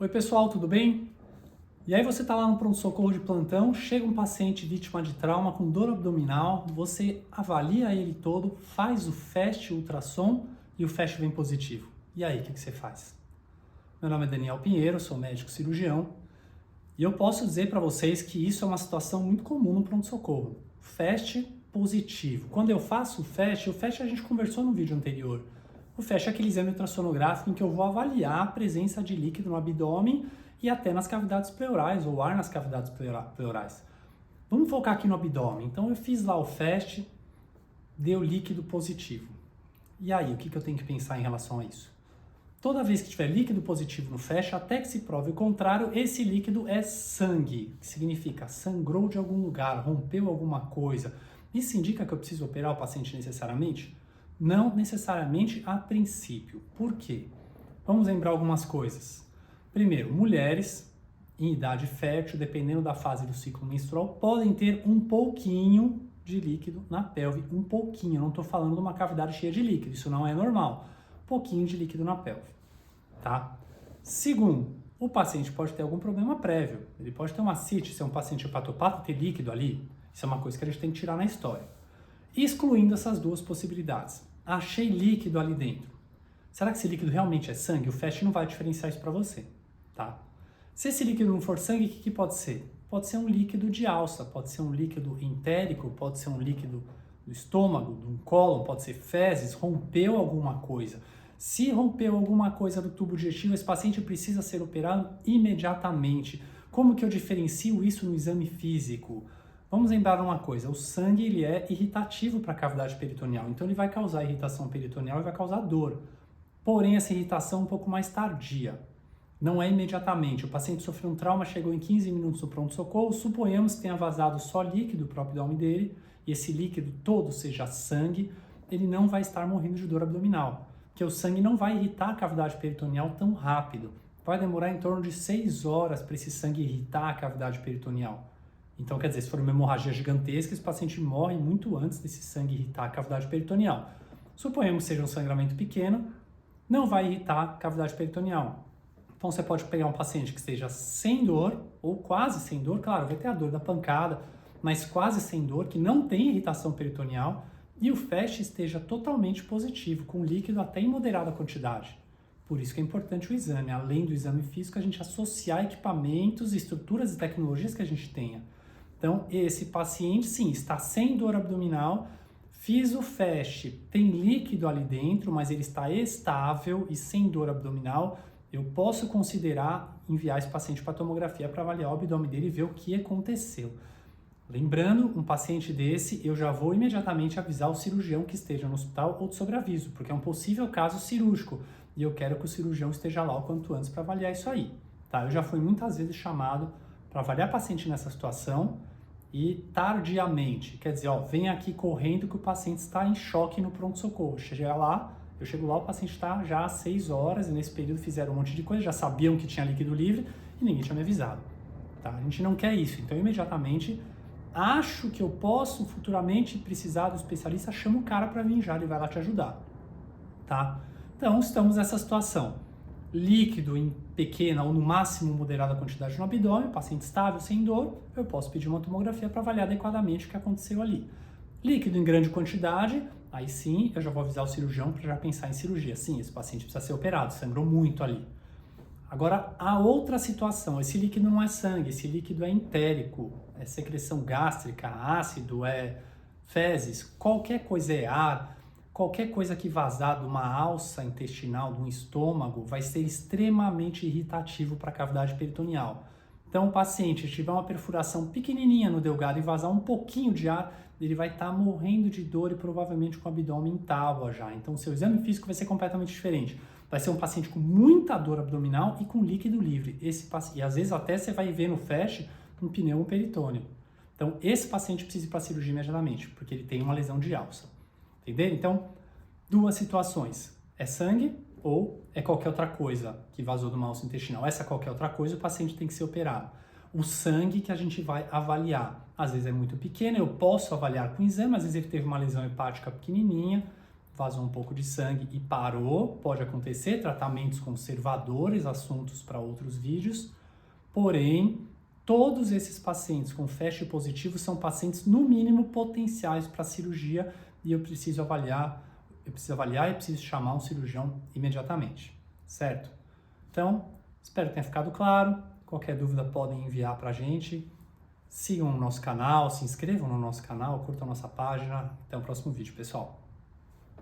Oi pessoal, tudo bem? E aí você está lá no pronto-socorro de plantão, chega um paciente vítima de trauma com dor abdominal, você avalia ele todo, faz o FAST ultrassom e o FAST vem positivo. E aí, o que você faz? Meu nome é Daniel Pinheiro, sou médico cirurgião e eu posso dizer para vocês que isso é uma situação muito comum no pronto-socorro. FAST positivo. Quando eu faço o FAST a gente conversou no vídeo anterior. O FAST é aquele exame ultrassonográfico em que eu vou avaliar a presença de líquido no abdômen e até nas cavidades pleurais, ou ar nas cavidades pleurais. Vamos focar aqui no abdômen. Então eu fiz lá o FAST, deu líquido positivo. E aí, o que eu tenho que pensar em relação a isso? Toda vez que tiver líquido positivo no FAST, até que se prove o contrário, esse líquido é sangue, que significa sangrou de algum lugar, rompeu alguma coisa. Isso indica que eu preciso operar o paciente necessariamente? Não necessariamente a princípio. Por quê? Vamos lembrar algumas coisas. Primeiro, mulheres em idade fértil, dependendo da fase do ciclo menstrual, podem ter um pouquinho de líquido na pelve. Um pouquinho, não estou falando de uma cavidade cheia de líquido, isso não é normal. Um pouquinho de líquido na pelve, tá? Segundo, o paciente pode ter algum problema prévio. Ele pode ter uma ascite, ser um paciente hepatopata, ter líquido ali. Isso é uma coisa que a gente tem que tirar na história. Excluindo essas duas possibilidades. Achei líquido ali dentro. Será que esse líquido realmente é sangue? O FAST não vai diferenciar isso para você, tá? Se esse líquido não for sangue, o que pode ser? Pode ser um líquido de alça, pode ser um líquido entérico, pode ser um líquido do estômago, do cólon, pode ser fezes, rompeu alguma coisa. Se rompeu alguma coisa do tubo digestivo, esse paciente precisa ser operado imediatamente. Como que eu diferencio isso no exame físico? Vamos lembrar uma coisa, o sangue ele é irritativo para a cavidade peritoneal, então ele vai causar irritação peritoneal e vai causar dor. Porém, essa irritação é um pouco mais tardia, não é imediatamente. O paciente sofreu um trauma, chegou em 15 minutos no pronto-socorro, suponhamos que tenha vazado só líquido para o abdômen dele, e esse líquido todo seja sangue, ele não vai estar morrendo de dor abdominal, porque o sangue não vai irritar a cavidade peritoneal tão rápido. Vai demorar em torno de 6 horas para esse sangue irritar a cavidade peritoneal. Então, quer dizer, se for uma hemorragia gigantesca, esse paciente morre muito antes desse sangue irritar a cavidade peritoneal. Suponhamos que seja um sangramento pequeno, não vai irritar a cavidade peritoneal. Então, você pode pegar um paciente que esteja sem dor, ou quase sem dor, claro, vai ter a dor da pancada, mas quase sem dor, que não tem irritação peritoneal, e o FAST esteja totalmente positivo, com líquido até em moderada quantidade. Por isso que é importante o exame, além do exame físico, a gente associar equipamentos, estruturas e tecnologias que a gente tenha. Então, esse paciente, sim, está sem dor abdominal, fiz o FAST, tem líquido ali dentro, mas ele está estável e sem dor abdominal, eu posso considerar enviar esse paciente para tomografia para avaliar o abdômen dele e ver o que aconteceu. Lembrando, um paciente desse, eu já vou imediatamente avisar o cirurgião que esteja no hospital ou de sobreaviso, porque é um possível caso cirúrgico e eu quero que o cirurgião esteja lá o quanto antes para avaliar isso aí. Tá? Eu já fui muitas vezes chamado para avaliar paciente nessa situação e tardiamente, quer dizer, ó, vem aqui correndo que o paciente está em choque no pronto-socorro. Eu chego lá, o paciente está já às 6 horas e nesse período fizeram um monte de coisa, já sabiam que tinha líquido livre e ninguém tinha me avisado. Tá? A gente não quer isso, então imediatamente acho que eu posso futuramente precisar do especialista, chama o cara para vir já, ele vai lá te ajudar. Tá? Então estamos nessa situação. Líquido em pequena ou no máximo moderada quantidade no abdômen, paciente estável, sem dor, eu posso pedir uma tomografia para avaliar adequadamente o que aconteceu ali. Líquido em grande quantidade, aí sim eu já vou avisar o cirurgião para já pensar em cirurgia. Sim, esse paciente precisa ser operado, sangrou muito ali. Agora, a outra situação, esse líquido não é sangue, esse líquido é entérico, é secreção gástrica, ácido, é fezes, qualquer coisa é ar, qualquer coisa que vazar de uma alça intestinal, de um estômago, vai ser extremamente irritativo para a cavidade peritoneal. Então, o paciente tiver uma perfuração pequenininha no delgado e vazar um pouquinho de ar, ele vai estar morrendo de dor e provavelmente com o abdômen em tábua já. Então, o seu exame físico vai ser completamente diferente. Vai ser um paciente com muita dor abdominal e com líquido livre. E às vezes até você vai ver no FAST um pneumo peritônio. Então, esse paciente precisa ir para a cirurgia imediatamente, porque ele tem uma lesão de alça. Entenderam? Então, duas situações. É sangue ou é qualquer outra coisa que vazou de uma alça intestinal. Essa qualquer outra coisa, o paciente tem que ser operado. O sangue que a gente vai avaliar, às vezes é muito pequeno, eu posso avaliar com exame, às vezes ele teve uma lesão hepática pequenininha, vazou um pouco de sangue e parou, pode acontecer, tratamentos conservadores, assuntos para outros vídeos, porém, todos esses pacientes com FAST positivo são pacientes, no mínimo, potenciais para cirurgia e eu preciso avaliar e preciso chamar um cirurgião imediatamente, certo? Então, espero que tenha ficado claro. Qualquer dúvida podem enviar para a gente. Sigam o nosso canal, se inscrevam no nosso canal, curtam a nossa página. Até o próximo vídeo, pessoal.